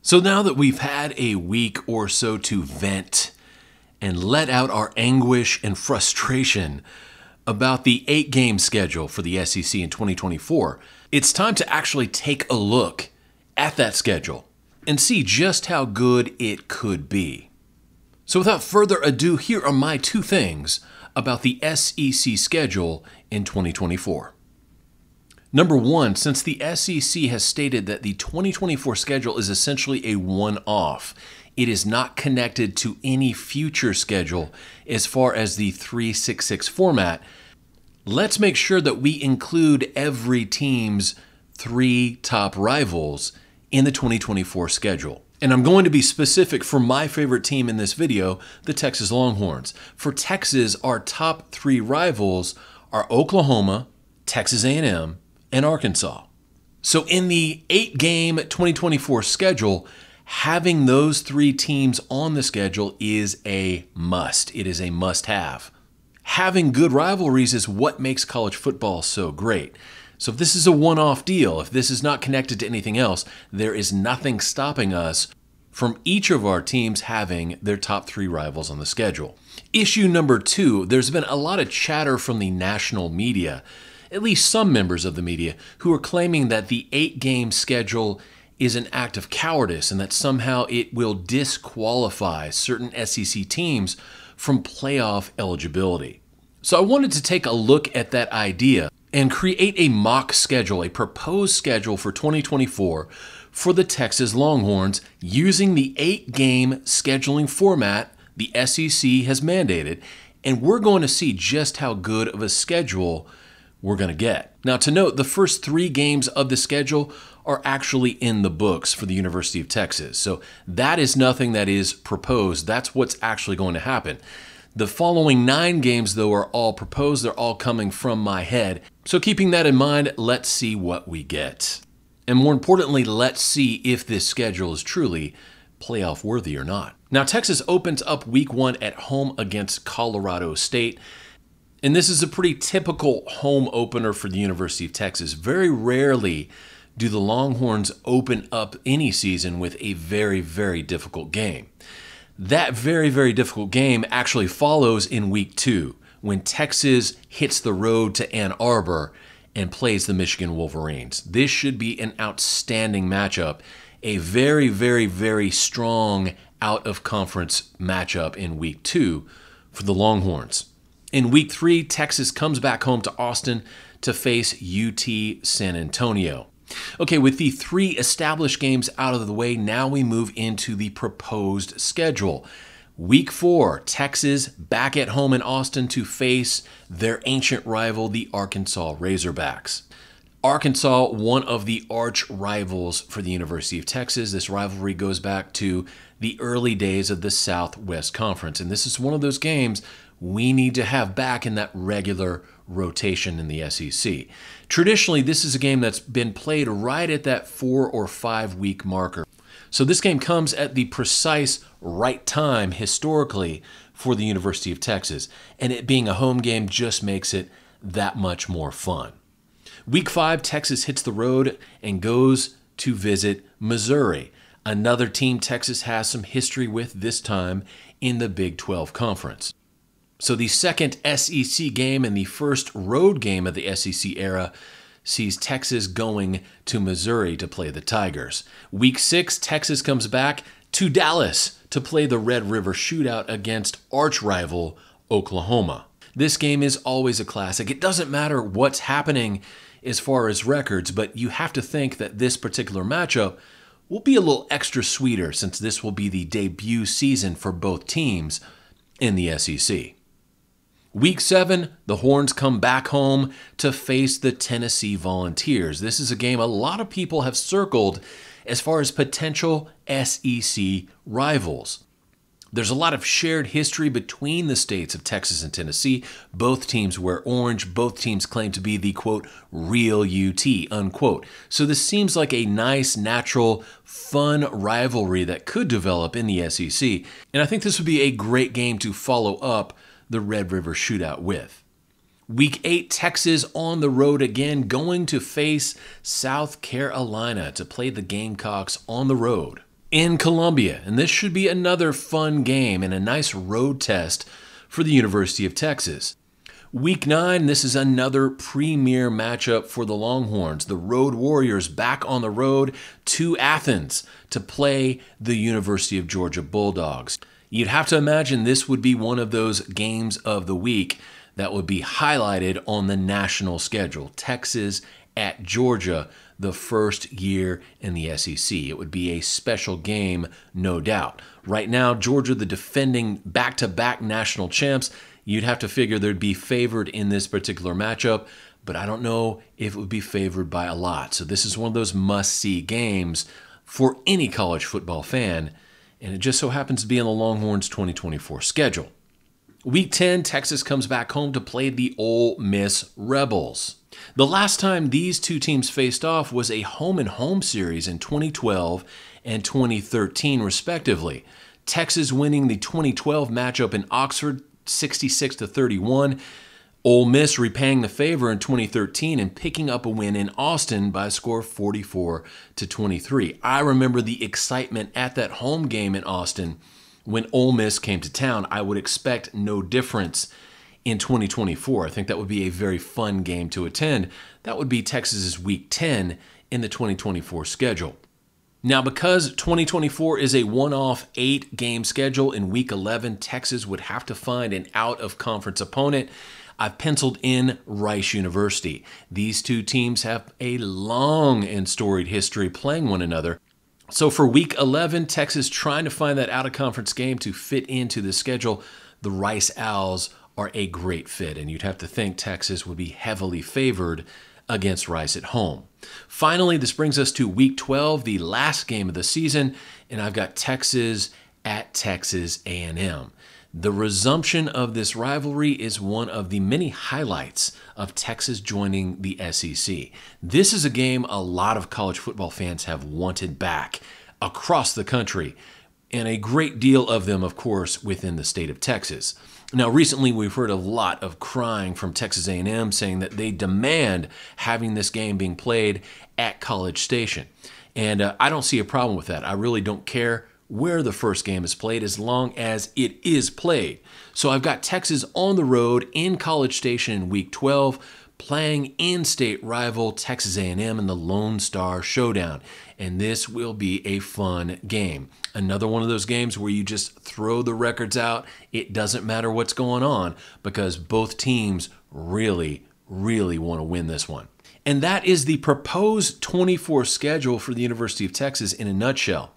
So now that we've had a week or so to vent and let out our anguish and frustration about the 8-game schedule for the SEC in 2024, it's time to actually take a look at that schedule and see just how good it could be. So without further ado, here are my 2 things about the SEC schedule in 2024. Number 1, since the SEC has stated that the 2024 schedule is essentially a one-off, it is not connected to any future schedule as far as the 3-6-6 format, let's make sure that we include every team's 3 top rivals in the 2024 schedule. And I'm going to be specific for my favorite team in this video, the Texas Longhorns. For Texas, our top 3 rivals are Oklahoma, Texas A&M, and Arkansas. So in the 8-game 2024 schedule, having those 3 teams on the schedule is a must. It is a must-have. Having good rivalries is what makes college football so great. So if this is a one-off deal, if this is not connected to anything else, there is nothing stopping us from each of our teams having their top 3 rivals on the schedule. Issue number 2, there's been a lot of chatter from the national media, at least some members of the media, who are claiming that the 8-game schedule is an act of cowardice and that somehow it will disqualify certain SEC teams from playoff eligibility. So I wanted to take a look at that idea and create a mock schedule, a proposed schedule for 2024 for the Texas Longhorns using the 8-game scheduling format the SEC has mandated, and we're going to see just how good of a schedule we're going to get. Now, to note, the first 3 games of the schedule are actually in the books for the University of Texas. So that is nothing that is proposed. That's what's actually going to happen. The following 9 games, though, are all proposed. They're all coming from my head. So keeping that in mind, let's see what we get. And more importantly, let's see if this schedule is truly playoff worthy or not. Now, Texas opens up week 1 at home against Colorado State. And this is a pretty typical home opener for the University of Texas. Very rarely do the Longhorns open up any season with a very, very difficult game. That very, very difficult game actually follows in week 2 when Texas hits the road to Ann Arbor and plays the Michigan Wolverines. This should be an outstanding matchup, a very, very, very strong out-of-conference matchup in week 2 for the Longhorns. In week 3, Texas comes back home to Austin to face UT San Antonio. Okay, with the 3 established games out of the way, now we move into the proposed schedule. Week 4, Texas back at home in Austin to face their ancient rival, the Arkansas Razorbacks. Arkansas, one of the arch rivals for the University of Texas. This rivalry goes back to the early days of the Southwest Conference, and this is one of those games we need to have back in that regular rotation in the SEC. Traditionally, this is a game that's been played right at that 4 or 5 week marker. So this game comes at the precise right time historically for the University of Texas, and it being a home game just makes it that much more fun. Week 5, Texas hits the road and goes to visit Missouri, another team Texas has some history with, this time in the Big 12 Conference. So the second SEC game and the first road game of the SEC era sees Texas going to Missouri to play the Tigers. Week 6, Texas comes back to Dallas to play the Red River Shootout against arch rival Oklahoma. This game is always a classic. It doesn't matter what's happening as far as records, but you have to think that this particular matchup will be a little extra sweeter since this will be the debut season for both teams in the SEC. Week 7, the Horns come back home to face the Tennessee Volunteers. This is a game a lot of people have circled as far as potential SEC rivals. There's a lot of shared history between the states of Texas and Tennessee. Both teams wear orange. Both teams claim to be the, quote, real UT, unquote. So this seems like a nice, natural, fun rivalry that could develop in the SEC. And I think this would be a great game to follow up the Red River Shootout with. Week 8, Texas on the road again, going to face South Carolina to play the Gamecocks on the road. in Columbia. And this should be another fun game and a nice road test for the University of Texas. Week 9, this is another premier matchup for the Longhorns. The Road Warriors back on the road to Athens to play the University of Georgia Bulldogs. You'd have to imagine this would be one of those games of the week that would be highlighted on the national schedule. Texas at Georgia, the first year in the SEC. It would be a special game, no doubt. Right now, Georgia, the defending back-to-back national champs, you'd have to figure they'd be favored in this particular matchup, but I don't know if it would be favored by a lot. So this is one of those must-see games for any college football fan, and it just so happens to be on the Longhorns' 2024 schedule. Week 10, Texas comes back home to play the Ole Miss Rebels. The last time these two teams faced off was a home-and-home series in 2012 and 2013, respectively. Texas winning the 2012 matchup in Oxford 66-31. Ole Miss repaying the favor in 2013 and picking up a win in Austin by a score of 44-23. I remember the excitement at that home game in Austin when Ole Miss came to town. I would expect no difference in 2024. I think that would be a very fun game to attend. That would be Texas's Week 10 in the 2024 schedule. Now, because 2024 is a one-off 8-game schedule, in Week 11, Texas would have to find an out-of-conference opponent. I've penciled in Rice University. These two teams have a long and storied history playing one another. So for Week 11, Texas trying to find that out-of-conference game to fit into the schedule. The Rice Owls are a great fit, and you'd have to think Texas would be heavily favored against Rice at home. Finally, this brings us to Week 12, the last game of the season, and I've got Texas at Texas A&M. The resumption of this rivalry is one of the many highlights of Texas joining the SEC. This is a game a lot of college football fans have wanted back across the country, and a great deal of them, of course, within the state of Texas. Now, recently we've heard a lot of crying from Texas A&M saying that they demand having this game being played at College Station. And I don't see a problem with that. I really don't care where the first game is played as long as it is played. So I've got Texas on the road in College Station in Week 12, playing in-state rival Texas A&M in the Lone Star Showdown. And this will be a fun game. Another one of those games where you just throw the records out. It doesn't matter what's going on because both teams really want to win this one. And that is the proposed 24 schedule for the University of Texas in a nutshell.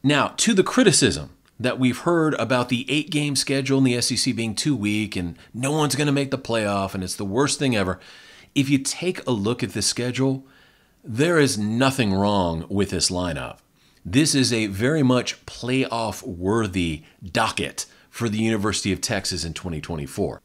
Now, to the criticism that we've heard about the 8-game schedule in the SEC being too weak and no one's going to make the playoff and it's the worst thing ever, if you take a look at this schedule, there is nothing wrong with this lineup. This is a very much playoff-worthy docket for the University of Texas in 2024.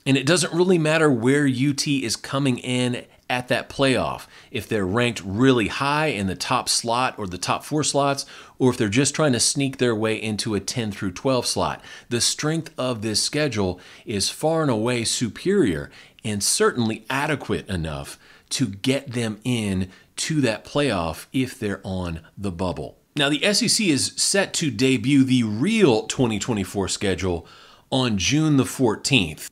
And it doesn't really matter where UT is coming in at that playoff, if they're ranked really high in the top slot or the top 4 slots, or if they're just trying to sneak their way into a 10 through 12 slot. The strength of this schedule is far and away superior and certainly adequate enough to get them in to that playoff if they're on the bubble. Now, the SEC is set to debut the real 2024 schedule on June the 14th.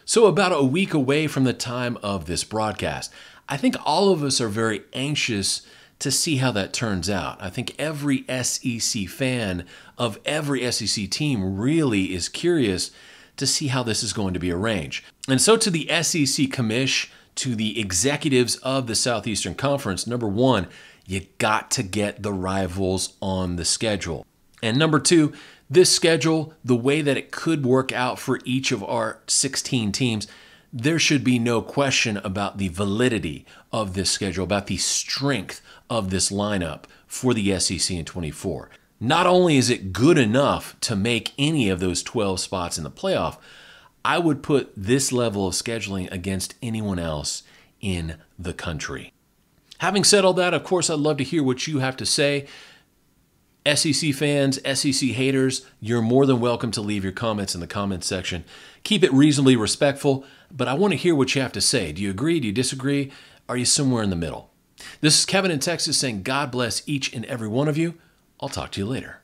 So about a week away from the time of this broadcast. I think all of us are very anxious to see how that turns out. I think every SEC fan of every SEC team really is curious to see how this is going to be arranged. And so to the SEC commish, to the executives of the Southeastern Conference, number one, you got to get the rivals on the schedule. And number two, this schedule, the way that it could work out for each of our 16 teams, there should be no question about the validity of this schedule, about the strength of this lineup for the SEC in 24. Not only is it good enough to make any of those 12 spots in the playoff, I would put this level of scheduling against anyone else in the country. Having said all that, of course, I'd love to hear what you have to say. SEC fans, SEC haters, you're more than welcome to leave your comments in the comments section. Keep it reasonably respectful, but I want to hear what you have to say. Do you agree? Do you disagree? Are you somewhere in the middle? This is Kevin in Texas saying God bless each and every one of you. I'll talk to you later.